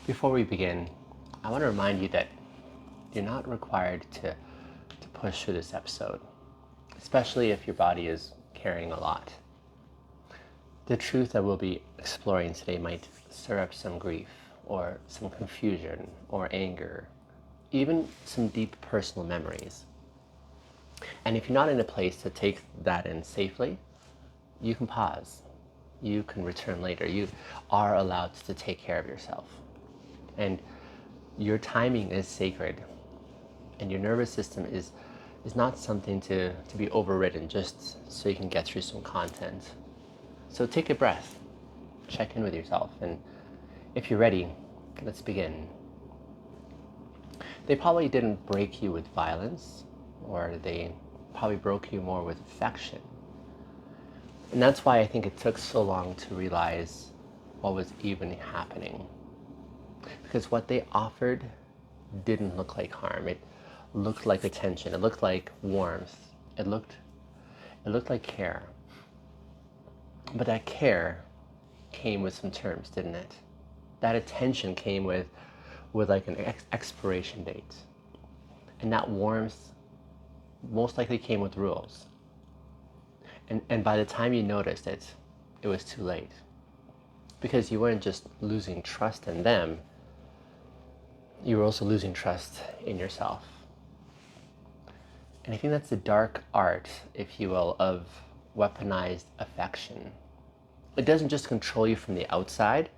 Before we begin, I want to remind you that you're not required to push through this episode, especially if your body is carrying a lot. The truth that we'll be exploring today might stir up some grief, or some confusion, or anger, even some deep personal memories. And if you're not in a place to take that in safely, you can pause. You can return later. You are allowed to take care of yourself. And your timing is sacred. And your nervous system is not something to be overridden just so you can get through some content. So take a breath, check in with yourself, and if you're ready, let's begin. They probably didn't break you with violence, or they probably broke you more with affection. And that's why I think it took so long to realize what was even happening. Because what they offered didn't look like harm. It looked like attention. It looked like warmth. It looked like care. But that care came with some terms, didn't it? That attention came with like an expiration date. And that warmth most likely came with rules. And by the time you noticed it, it was too late. Because you weren't just losing trust in them, you were also losing trust in yourself. And I think that's the dark art, if you will, of weaponized affection. It doesn't just control you from the outside,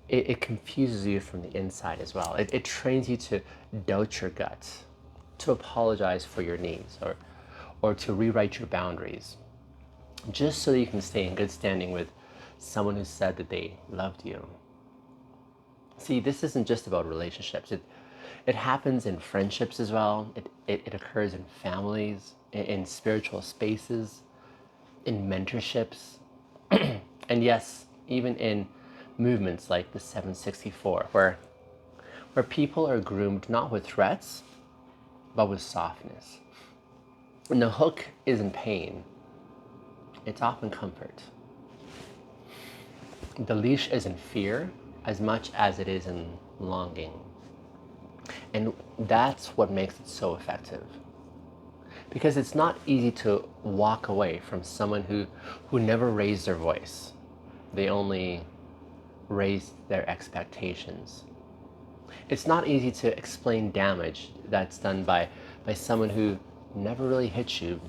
it confuses you from the inside as well. It trains you to doubt your guts, to apologize for your needs, or to rewrite your boundaries, just so that you can stay in good standing with someone who said that they loved you. See, this isn't just about relationships. It happens in friendships as well. It occurs in families, in spiritual spaces, in mentorships, and yes, even in movements like the 764, where people are groomed not with threats, but with softness. And the hook isn't pain, it's often comfort. The leash isn't fear as much as it is in longing. And that's what makes it so effective. Because it's not easy to walk away from someone who never raised their voice. They only raised their expectations. It's not easy to explain damage that's done by someone who never really hit you.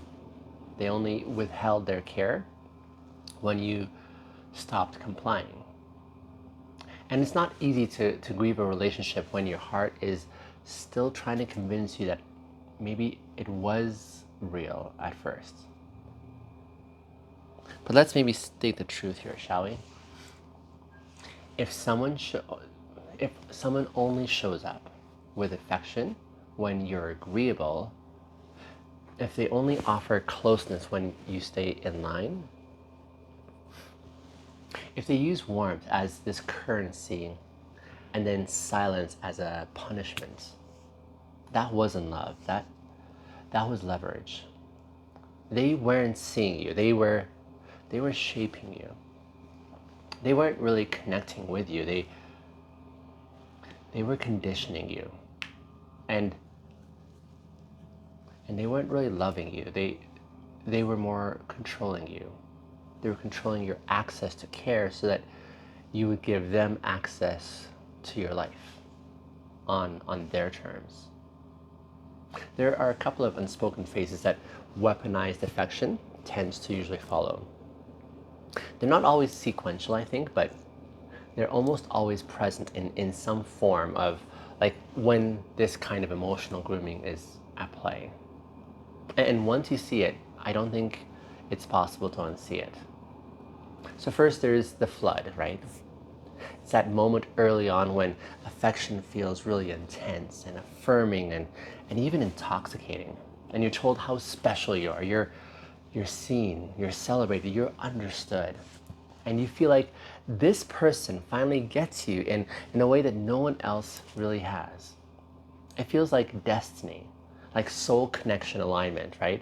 They only withheld their care when you stopped complying. And it's not easy to grieve a relationship when your heart is still trying to convince you that maybe it was real at first. But let's maybe state the truth here, shall we? If someone only shows up with affection when you're agreeable, if they only offer closeness when you stay in line, if they use warmth as this currency and then silence as a punishment, that wasn't love. That was leverage. They weren't seeing you. They were shaping you. They weren't really connecting with you. They were conditioning you. And they weren't really loving you. They were more controlling you. They were controlling your access to care so that you would give them access to your life on their terms. There are a couple of unspoken phases that weaponized affection tends to usually follow. They're not always sequential, I think, but they're almost always present in some form of, like, when this kind of emotional grooming is at play. And once you see it, I don't think it's possible to unsee it. So first there's the flood, right? It's that moment early on when affection feels really intense and affirming and even intoxicating. And you're told how special you are. You're seen, you're celebrated, you're understood. And you feel like this person finally gets you in a way that no one else really has. It feels like destiny, like soul connection alignment, right?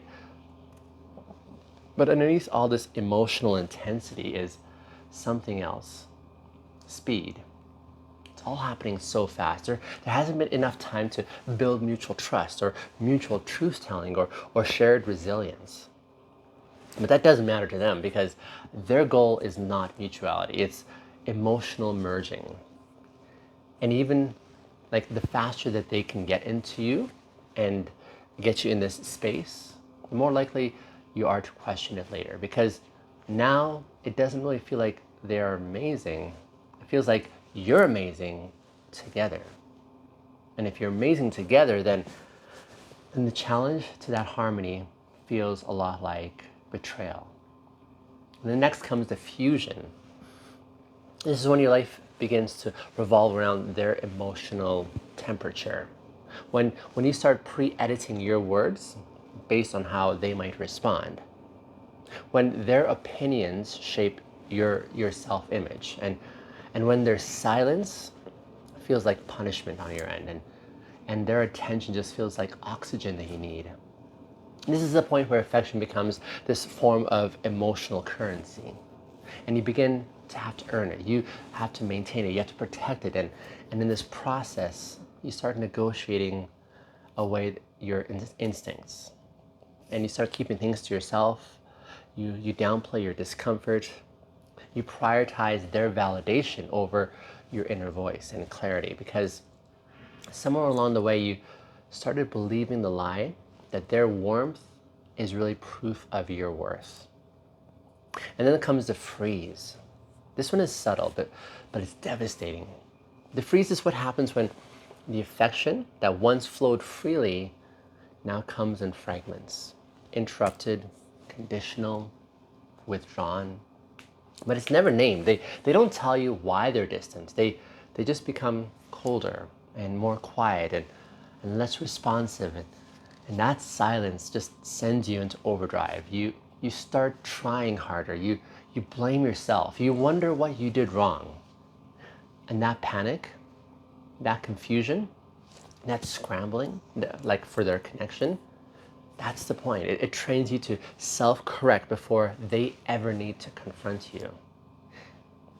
But underneath all this emotional intensity is something else. Speed. It's all happening so fast. There hasn't been enough time to build mutual trust or mutual truth telling or shared resilience. But that doesn't matter to them because their goal is not mutuality, it's emotional merging. And even like the faster that they can get into you and get you in this space, the more likely you are to question it later, because now it doesn't really feel like they're amazing. It feels like you're amazing together. And if you're amazing together, then the challenge to that harmony feels a lot like betrayal. And then next comes the fusion. This is when your life begins to revolve around their emotional temperature. When you start pre-editing your words based on how they might respond. When their opinions shape your self-image, and when their silence feels like punishment on your end, and their attention just feels like oxygen that you need. This is the point where affection becomes this form of emotional currency. And you begin to have to earn it. You have to maintain it. You have to protect it. And in this process, you start negotiating away your instincts. And you start keeping things to yourself. You downplay your discomfort. You prioritize their validation over your inner voice and clarity, because somewhere along the way you started believing the lie that their warmth is really proof of your worth. And then comes the freeze. This one is subtle, but it's devastating. The freeze is what happens when the affection that once flowed freely now comes in fragments, interrupted, conditional, withdrawn. But it's never named. They don't tell you why they're distant. They just become colder and more quiet and less responsive. And that silence just sends you into overdrive. You start trying harder. You blame yourself. You wonder what you did wrong. And that panic, that confusion, that scrambling, like for their connection, that's the point. It trains you to self-correct before they ever need to confront you.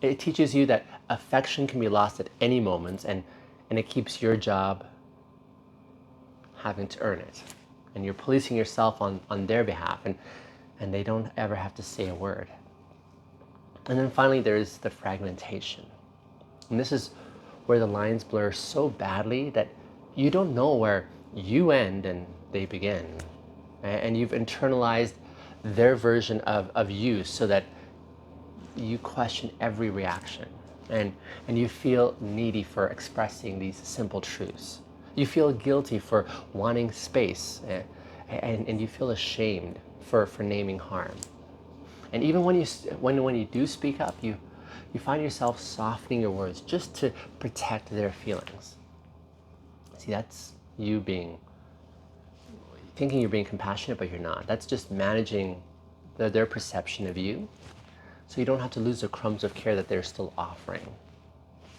It teaches you that affection can be lost at any moment, and it keeps your job having to earn it. And you're policing yourself on their behalf, and they don't ever have to say a word. And then finally, there's the fragmentation. And this is where the lines blur so badly that you don't know where you end and they begin. And you've internalized their version of you so that you question every reaction. And you feel needy for expressing these simple truths. You feel guilty for wanting space, and you feel ashamed for naming harm. And even when you do speak up, you find yourself softening your words just to protect their feelings. See, that's you thinking you're being compassionate, but you're not. That's just managing their perception of you, so you don't have to lose the crumbs of care that they're still offering.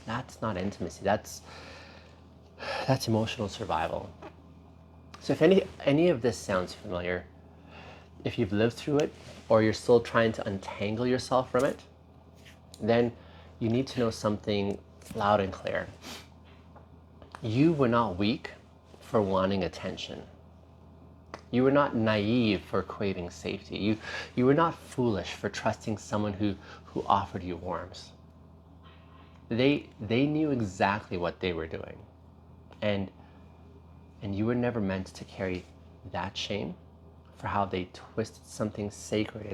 That's not intimacy. That's emotional survival. So if any of this sounds familiar, if you've lived through it, or you're still trying to untangle yourself from it, then you need to know something loud and clear. You were not weak for wanting attention. You were not naive for craving safety. You were not foolish for trusting someone who offered you warmth. They knew exactly what they were doing. And you were never meant to carry that shame for how they twisted something sacred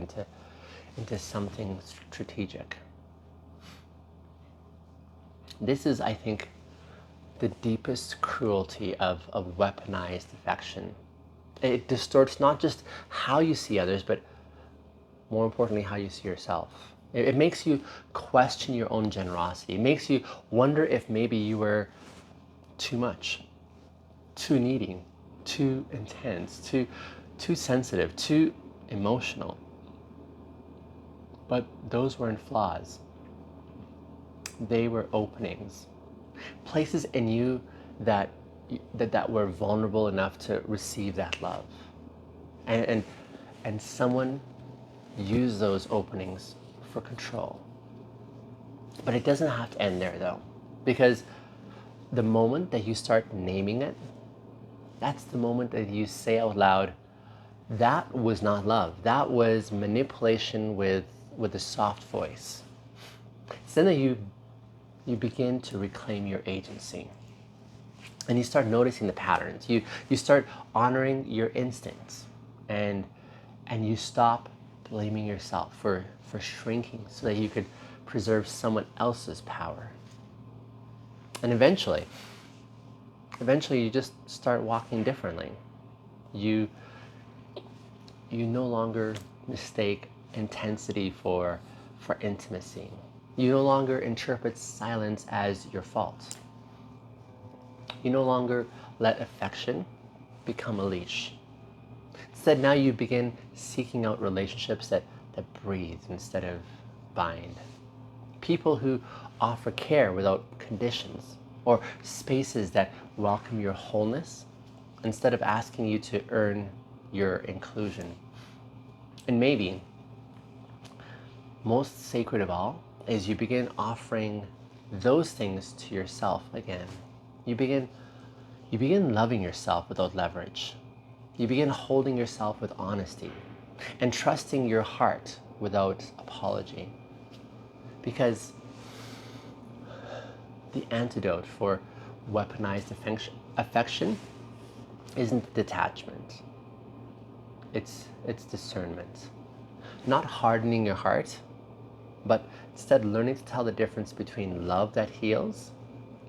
into something strategic. This is, I think, the deepest cruelty of weaponized affection. It distorts not just how you see others, but more importantly, how you see yourself. It makes you question your own generosity. It makes you wonder if maybe you were too much, too needy, too intense, too sensitive, too emotional. But those weren't flaws. They were openings, places in you that were vulnerable enough to receive that love. And someone used those openings for control. But it doesn't have to end there, though, because the moment that you start naming it, that's the moment that you say out loud, that was not love. That was manipulation with a soft voice. It's then that you begin to reclaim your agency. And you start noticing the patterns. You start honoring your instincts, and you stop blaming yourself for shrinking so that you could preserve someone else's power. And eventually you just start walking differently. You no longer mistake intensity for intimacy. You no longer interpret silence as your fault. You no longer let affection become a leash. Instead, now you begin seeking out relationships that breathe instead of bind. People who offer care without conditions, or spaces that welcome your wholeness instead of asking you to earn your inclusion. And maybe, most sacred of all, is you begin offering those things to yourself again. You begin loving yourself without leverage. You begin holding yourself with honesty and trusting your heart without apology. Because the antidote for weaponized affection isn't detachment. It's discernment. Not hardening your heart, but instead learning to tell the difference between love that heals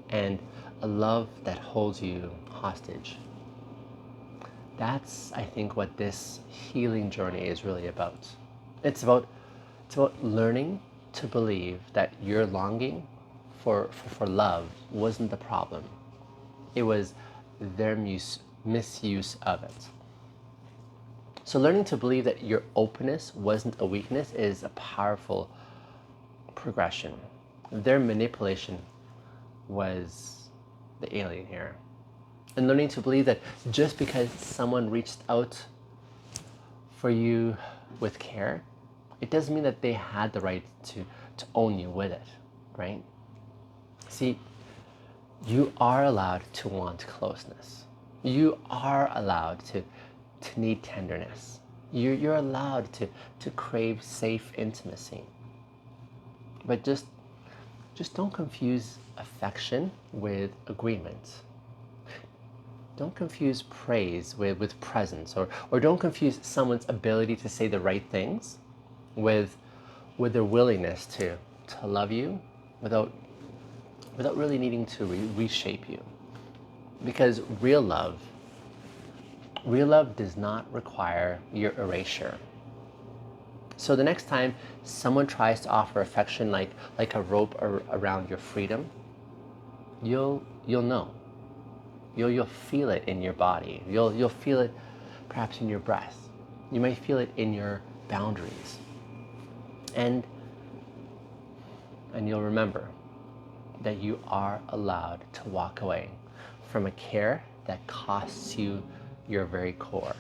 and a love that holds you hostage. That's, I think, what this healing journey is really about. It's about learning to believe that your longing for love wasn't the problem. It was their misuse of it. So learning to believe that your openness wasn't a weakness is a powerful progression. Their manipulation was the alien here. And learning to believe that just because someone reached out for you with care, it doesn't mean that they had the right to own you with it, right? See, you are allowed to want closeness. You are allowed to need tenderness. You're allowed to crave safe intimacy. But just don't confuse affection with agreement. Don't confuse praise with presence, or don't confuse someone's ability to say the right things with their willingness to love you without really needing to reshape you. Because real love does not require your erasure. So the next time someone tries to offer affection like a rope around your freedom, you'll know. You'll feel it in your body. You'll feel it perhaps in your breath. You may feel it in your boundaries. And you'll remember that you are allowed to walk away from a care that costs you your very core.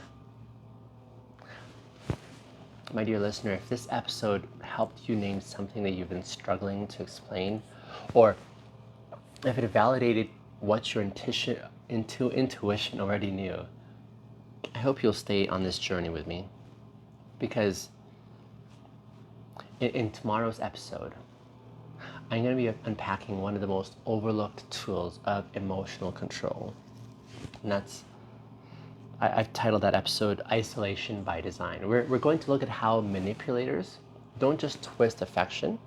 My dear listener, if this episode helped you name something that you've been struggling to explain, or if it validated what your intuition already knew, I hope you'll stay on this journey with me. Because in tomorrow's episode, I'm going to be unpacking one of the most overlooked tools of emotional control. And that's, I've titled that episode, Isolation by Design. We're going to look at how manipulators don't just twist affection,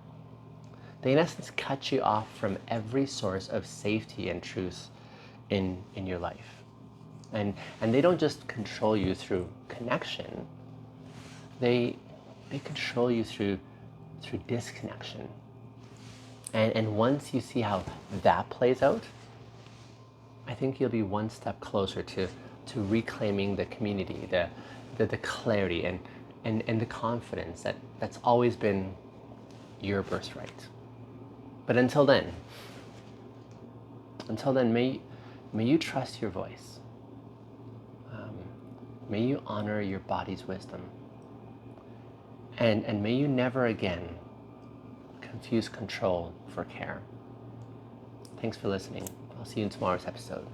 they in essence cut you off from every source of safety and truth in your life. And they don't just control you through connection, they control you through disconnection. And once you see how that plays out, I think you'll be one step closer to reclaiming the community, the clarity and the confidence that's always been your birthright. But until then, may you trust your voice. May you honor your body's wisdom. And may you never again confuse control for care. Thanks for listening. I'll see you in tomorrow's episode.